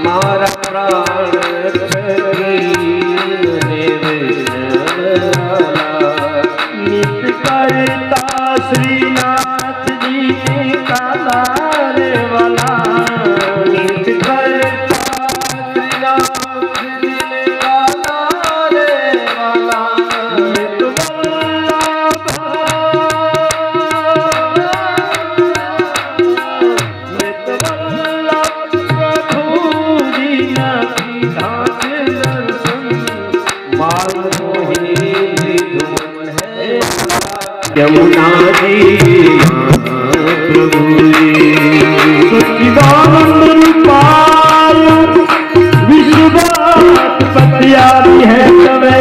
मारा प्राण नित करता श्रीनाथ जी काला रे वाला नित करता श्रीनाथ जी काला रे वाला नित वल्लभ नित वल्लभ प्रभु जी की धात दर्शन माल मोहिनी धुन है यमुना जी प्रभु सच्चिदानंद रूपाल विश्वपति आदि है तवे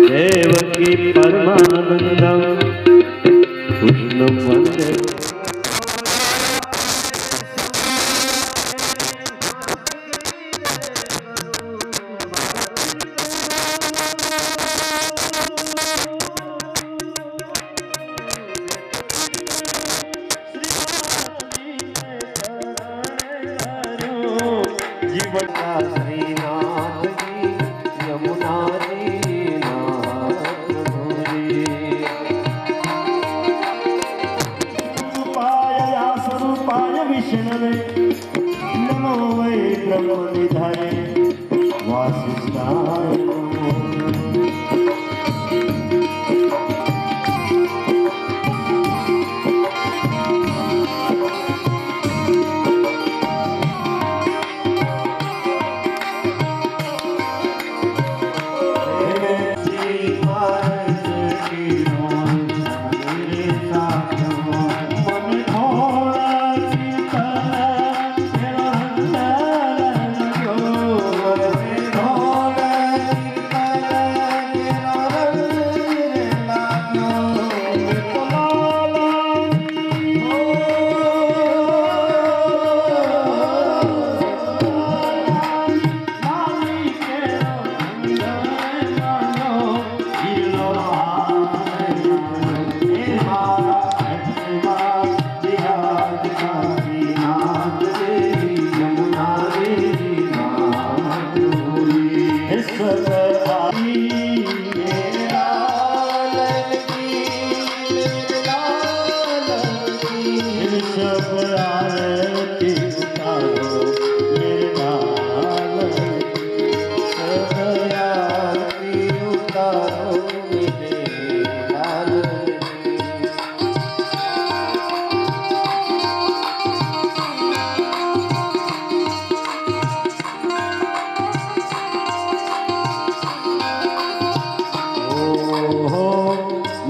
देवकी परमानंदम कृष्ण वंदे जीवन का श्रीनाथ जी यमुना जी नाथ स्वरूपाय विष्णवे नमो वै ब्रह्मनिधाय वासिष्ठाय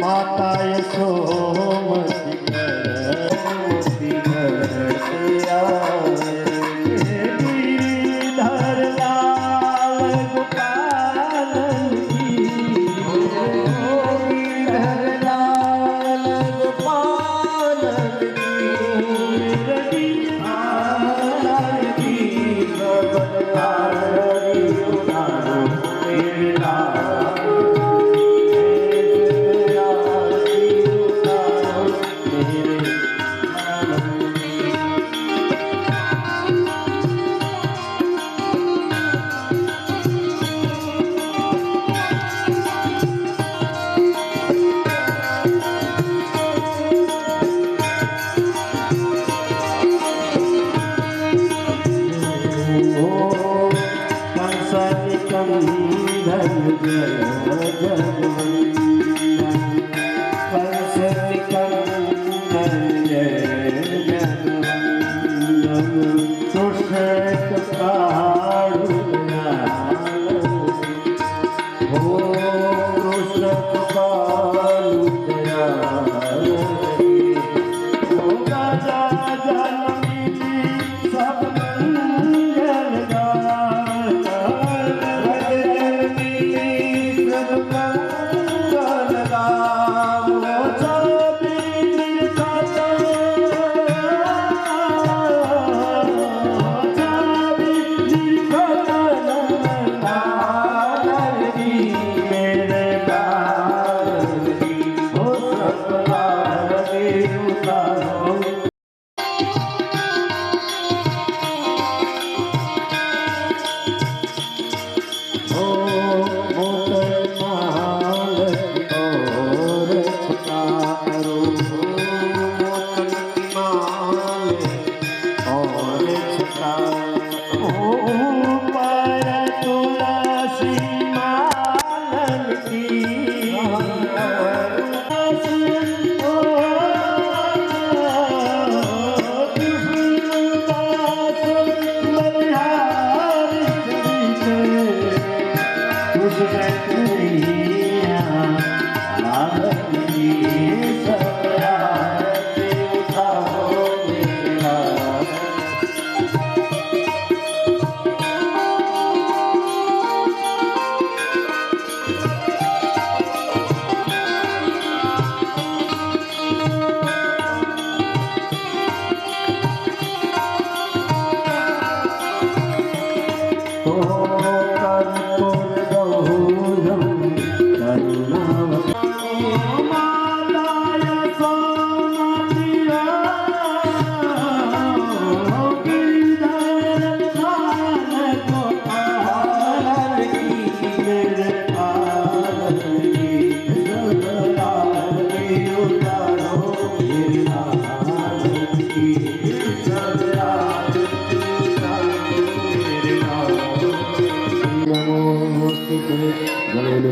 माता यशोमती गिरिधर लाल गोपाल गिरिधर लाल गोपाल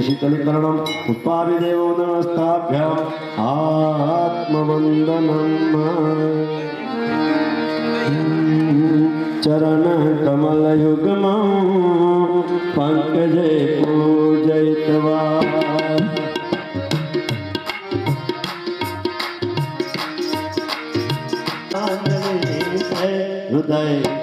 शीतलीकरणं पुष्पाभिदेवो नमस्ताभ्याम् आत्मवन्दनम् चरणकमलयुग्मं पङ्कजे पूजयित्वा हृदय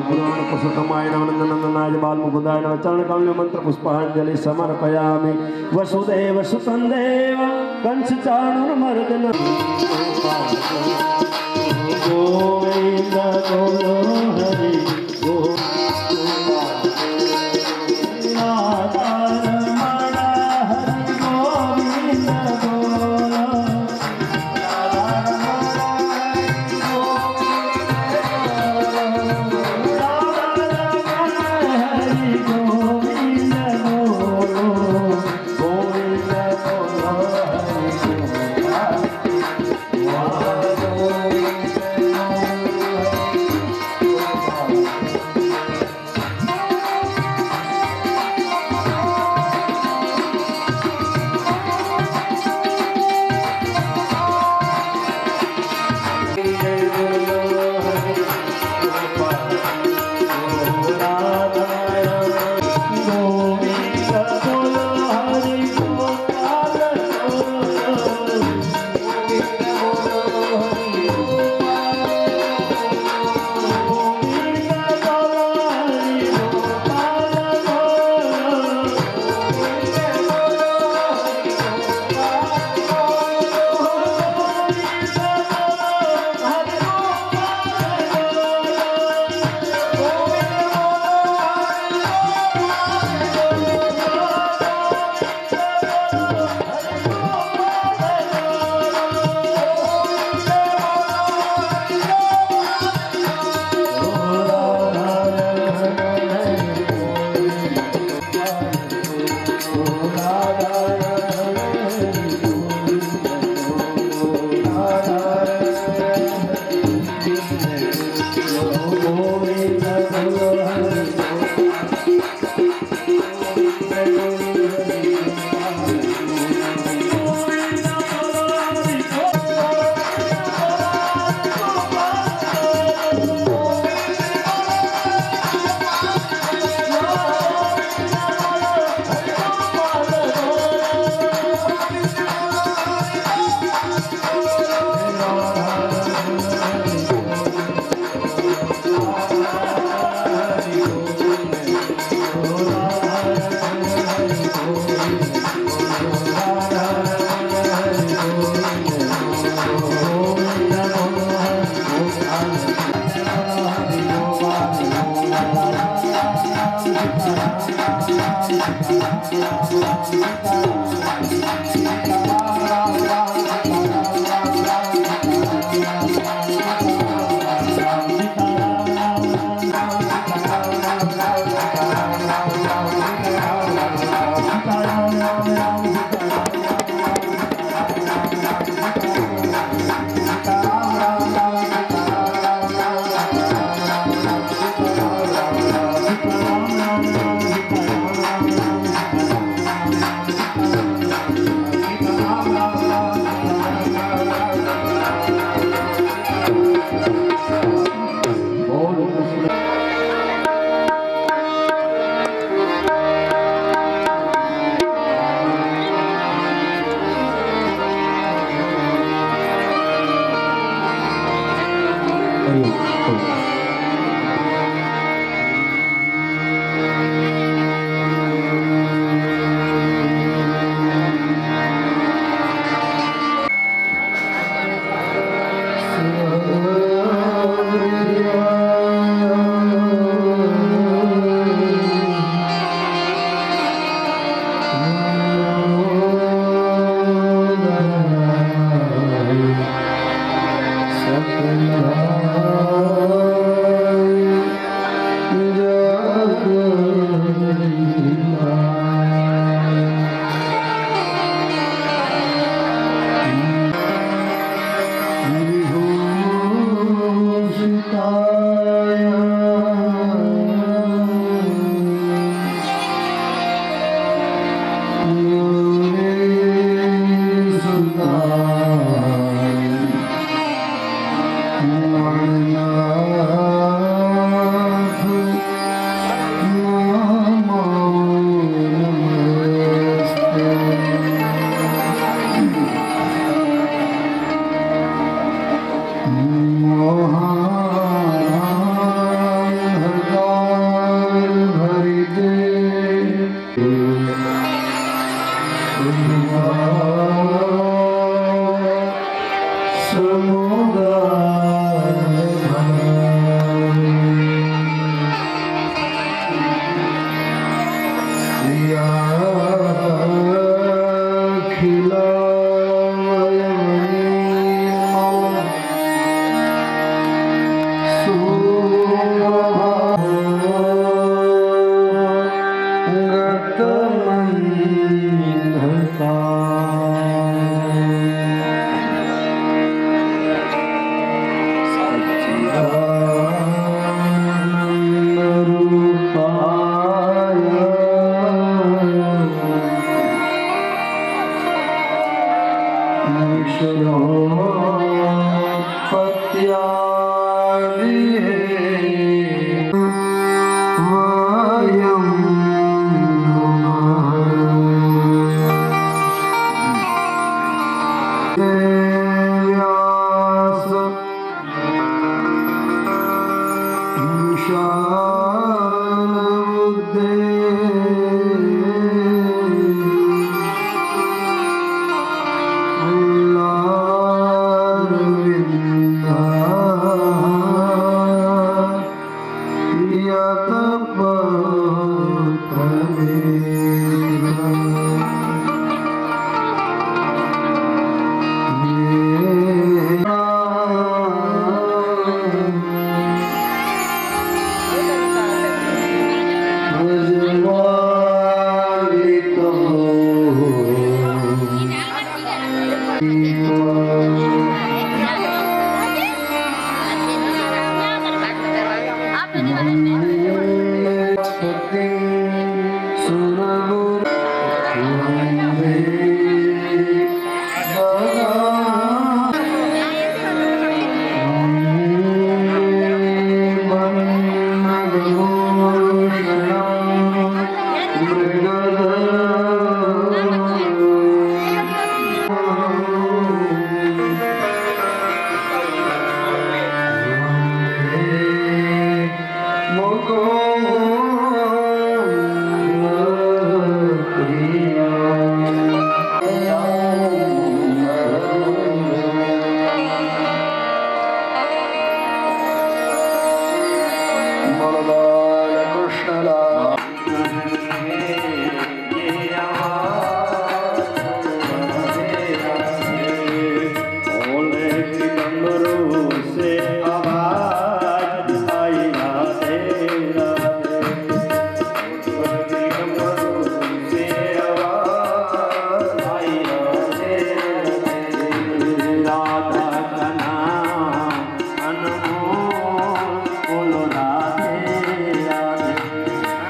पुराण पुरुषोत्तमाय नंदनंदनाय बालमुकुंदाय नमः चरणकमले मंत्र पुष्पांजलि समर्पयामि वसुदेव सुतं देव कंस चाणूरमर्दन गोविंद बोलो हरि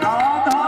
રાધા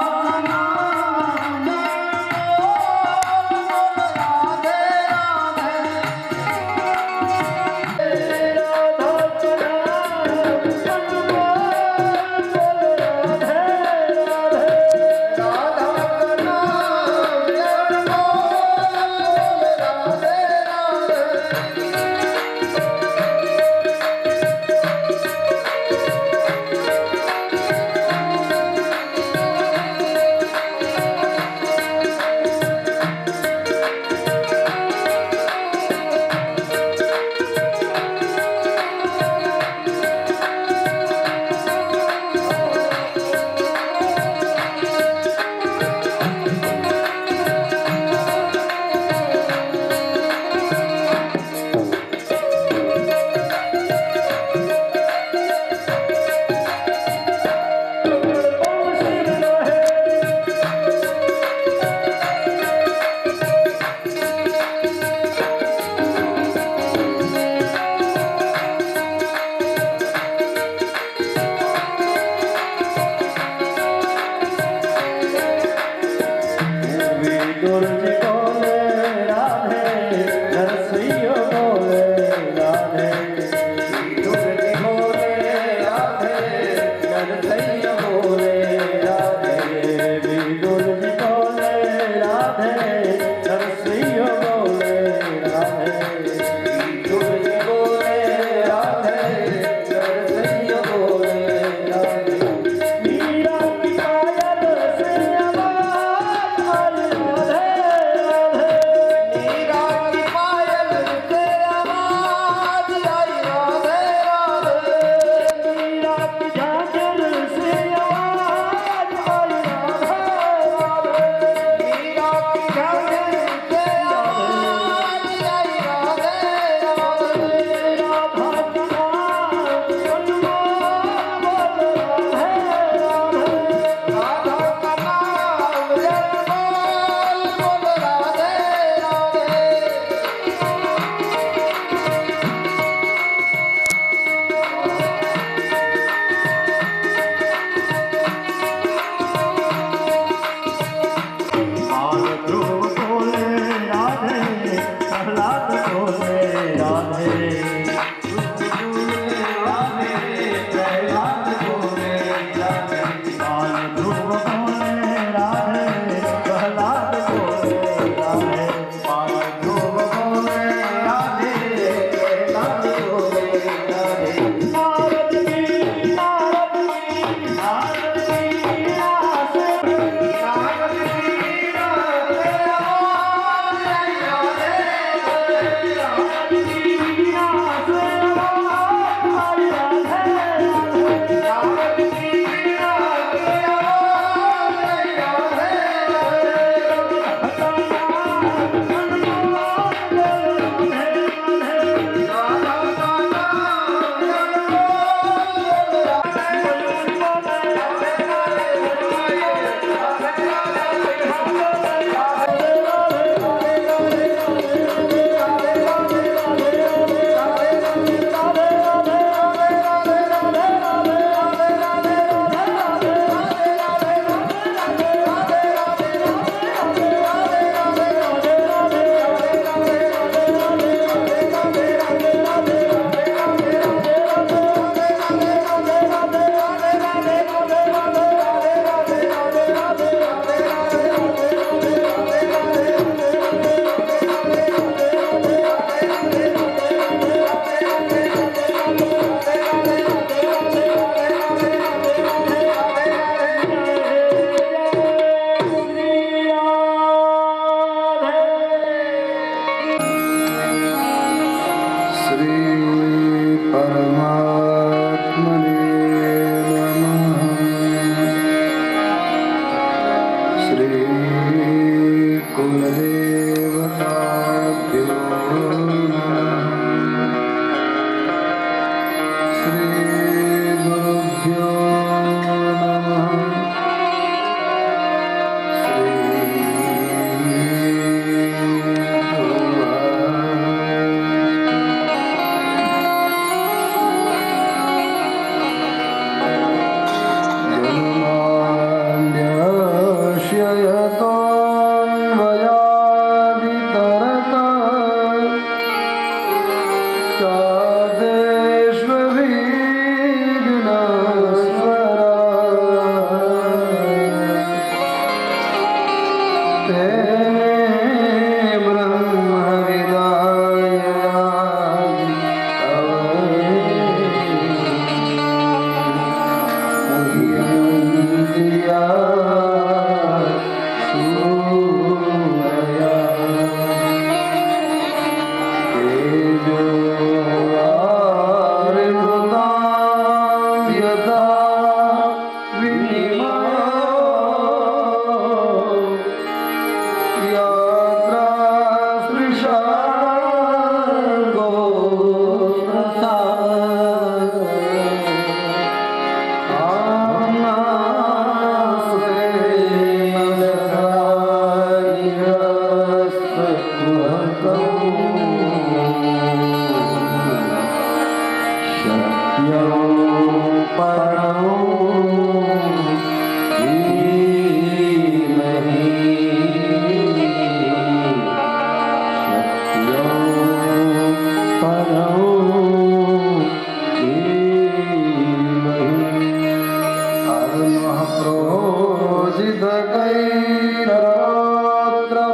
ક્રોધિત કૈરત્ર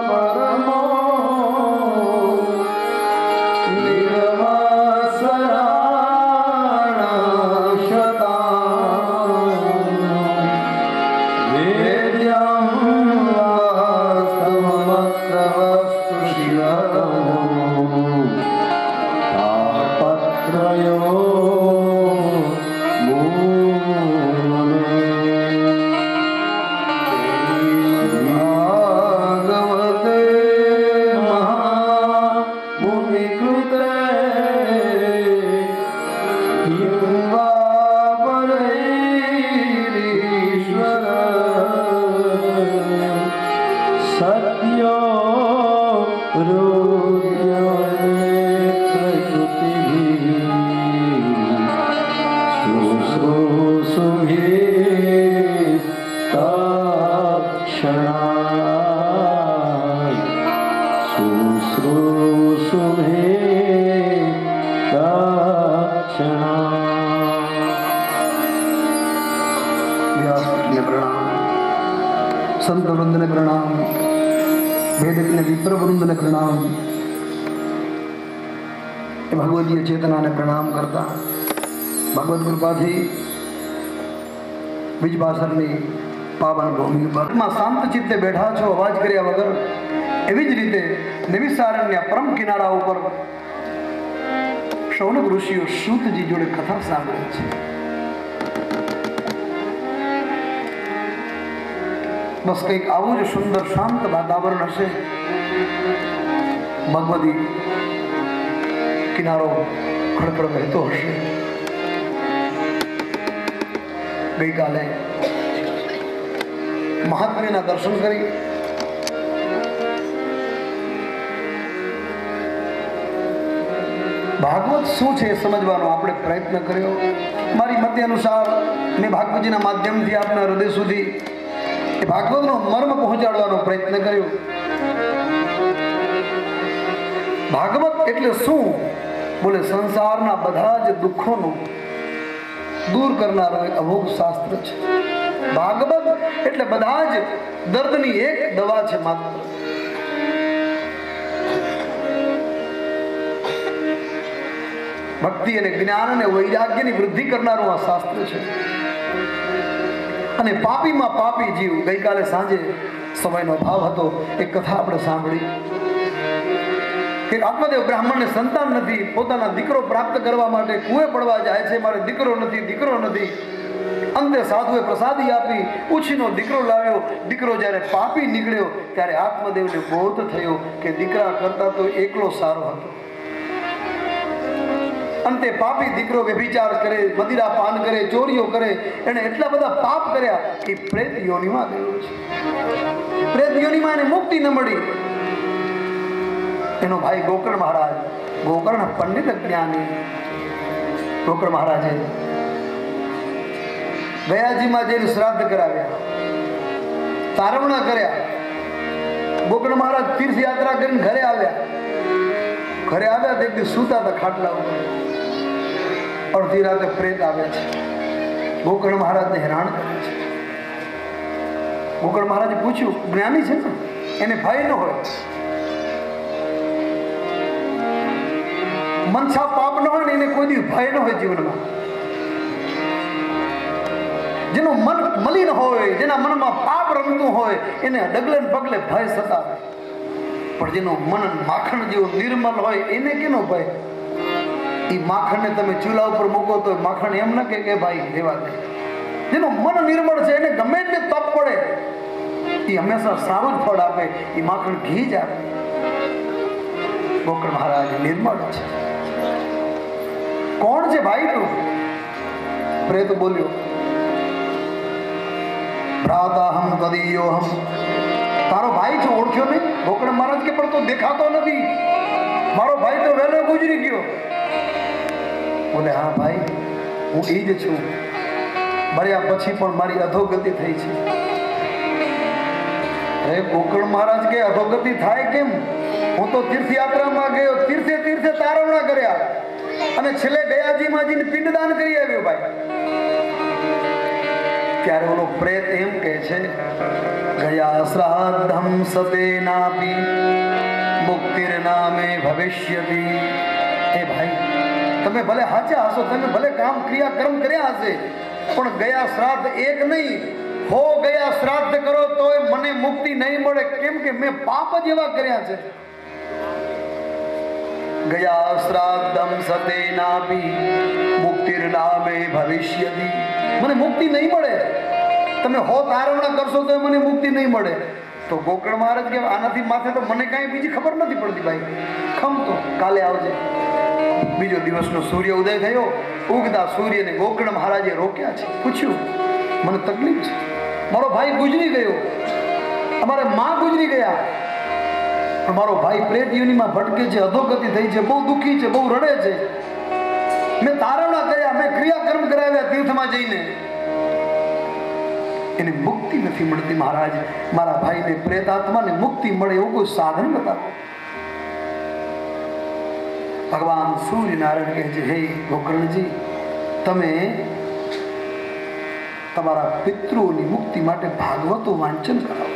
પરમો संत वृंद ने प्रणाम, वेदिक ने विप्र वृंद ने प्रणाम, भगवदीय चेतना ने प्रणाम करता भगवत कृपा थी बीजबासरनी पावन भूमि पर शांत चित्ते बैठा छो अवाज कर्या वगर एवी ज रीते नैमिषारण्य परम किनारा ઉપર શૌનક ઋષિઓ સૂતજી જોડે કથા સાંભળે છે। બસ કંઈક આવું જ સુંદર શાંત વાતાવરણ હશે। ભગવદી કિનારો ખડખડ વહેતો હશે। ગઈકાલે મહાત્મ્યના દર્શન કરી ભાગવત શું છે એ સમજવાનો આપણે પ્રયત્ન કર્યો। મારી મતે અનુસાર મેં ભાગવતજીના માધ્યમથી આપના હૃદય સુધી એ ભાગવતનો મર્મ પહોંચાડવાનો પ્રયત્ન કર્યો। ભાગવત એટલે શું? બોલે સંસારના બધા જ દુઃખોનું દૂર કરનારો એક અમોઘ શાસ્ત્ર છે। ભાગવત એટલે બધા જ દર્દની એક દવા છે માત્ર। ભક્તિ અને જ્ઞાન અને વૈરાગ્યની વૃદ્ધિ કરનારું આ શાસ્ત્ર છે। અને પાપીમાં પાપી જીવ ગઈકાલે સાંજે સમયનો ભાવ હતો એક કથા આપણે સાંભળી કે આત્મદેવ બ્રાહ્મણને સંતાન નથી, પોતાના દીકરો પ્રાપ્ત કરવા માટે કુએ પડવા જાય છે, મારે દીકરો નથી। અંતે સાધુએ પ્રસાદી આપી ઉછીનો દીકરો લાવ્યો। દીકરો જ્યારે પાપી નીકળ્યો ત્યારે આત્મદેવને બોધ થયો કે દીકરા કરતા તો એકલો સારો હતો। અંતે પાપી દીકરો વ્યભિચાર કરે, મદિરા પાન કરે, ચોરીઓ કરે, એને એટલા બધા પાપ કર્યા કે પ્રેત યોનિમાં ગયો છે। પ્રેત યોનિમાં એને મુક્તિ ન મળી। એનો ભાઈ ગોકર્ણ મહારાજ, ગોકર્ણ પંડિત જ્ઞાની ગોકર્ણ મહારાજે ગયાજીમાં જઈને શ્રાદ્ધ કરાવ્યા, તારવણા કર્યા। ગોકર્ણ મહારાજ તીર્થયાત્રા કરીને ઘરે આવ્યા તો એક દિવસ સૂતા હતા ખાટલા ઉપર। અડધી રાતે પ્રેત આવે છે, ગોકર્ણ મહારાજને હેરાન કરે છે। ગોકર્ણ મહારાજે પૂછ્યું, જ્ઞાની છે ને, એને ભય ન હોય, મનસા પાપ ન હોય ને એને કોઈ દી ભય ન હોય જીવનમાં। જેનું મન મલિન હોય, જેના મનમાં પાપ રમતું હોય એને ડગલે ને પગલે ભય સતાવે, પણ જેનું મન માખણ જેવું નિર્મલ હોય એને કેનો ભય? એ માખણને તમે ચૂલા ઉપર મૂકો તો માખણ એમ ન કે ભાઈ રેવા દે। જેનું મન નિર્મળ છે એને ગમે તે તપ પડે એ હંમેશા સારું જ ફળ આપે, એ માખણ ઘી જ આપે। ગોકર્ણ મહારાજ નિર્મળ છે। કોણ છે ભાઈ તું? પ્રેત બોલ્યો, ભ્રાતાહમ તદીયોહમ, તારો ભાઈ છે, ઓળખ્યો નહીં? ગોકર્ણ મહારાજ કે પણ તો દેખાતો નથી, મારો ભાઈ તો વહેલો ગુજરી ગયો। બોલે હા ભાઈ, હું એ જ છું, મર્યા પછી પણ મારી અધોગતિ થઈ છે। અરે ગોકર્ણ મહારાજ કે અધોગતિ થાય કેમ? હું તો તીર્થયાત્રામાં ગયો, તીર્થે તારવણા કર્યા અને છેલ્લે ગયાજીમાં જઈને પિંડદાન કરી આવ્યો ભાઈ। ત્યારે ઓલો પ્રેત એમ કહે છે, ગયા શ્રાદ્ધમ સતેનાપી મુક્તિર નામે ભવિષ્યતિ. એ ભાઈ, તમે ભલે હાચા હશો, તમે ભલે કામ ક્રિયા કર્મ કર્યા હશે, પણ ગયા શ્રાદ્ધ એક નહીં, હો ગયા શ્રાદ્ધ કરો તોય મને મુક્તિ નહીં મળે. કેમ કે મેં પાપ જ એવા કર્યા છે. ગયા શ્રાદ્ધમ સતેનાપી મુક્તિર નામે ભવિષ્યતિ. મને મુક્તિ નહીં મળે. તમે હો ધારણા કરશો તો મને મુક્તિ નહીં મળે. તો ગોકર્ણ મહારાજ કે આનાથી માથે તો મને કાંઈ બીજી ખબર નથી પડતી ભાઈ. ખમતો કાલે આવજે. બીજો દિવસનો સૂર્ય ઉદય થયો. ઉગતા સૂર્યને ગોકર્ણ મહારાજે રોક્યા છે. પૂછ્યું, મને તકલીફ છે, મારો ભાઈ ગુજરી ગયો, અમારે માં ગુજરી ગયા, પણ મારો ભાઈ પ્રેત યોનિમાં ભટકે છે, અધોગતિ થઈ છે, બહુ દુઃખી છે, બહુ રડે છે. મેં તારણા કર્યા, મેં ક્રિયાકર્મ કરાવ્યા તીર્થમાં જઈને, એને મુક્તિ નથી મળતી. મહારાજ, મારા ભાઈને પ્રેતાત્માને મુક્તિ મળે એવું કોઈ સાધન બતાવો. ભગવાન સૂર્યનારાયણ કહે છે, હે ગોકર્ણજી, તમે તમારા પિતૃઓની મુક્તિ માટે ભાગવતો વાંચન કરાવો.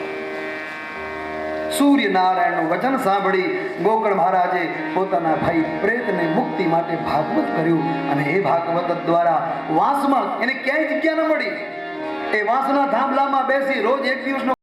સૂર્યનારાયણનું વચન સાંભળી ગોકર્ણ મહારાજે પોતાના ભાઈ પ્રેતને મુક્તિ માટે ભાગવત કર્યું. અને એ ભાગવત દ્વારા વાસમાં એને ક્યાંય જગ્યા ન મળી. એ વાસના થાંભલામાં બેસી રોજ એક દિવસનો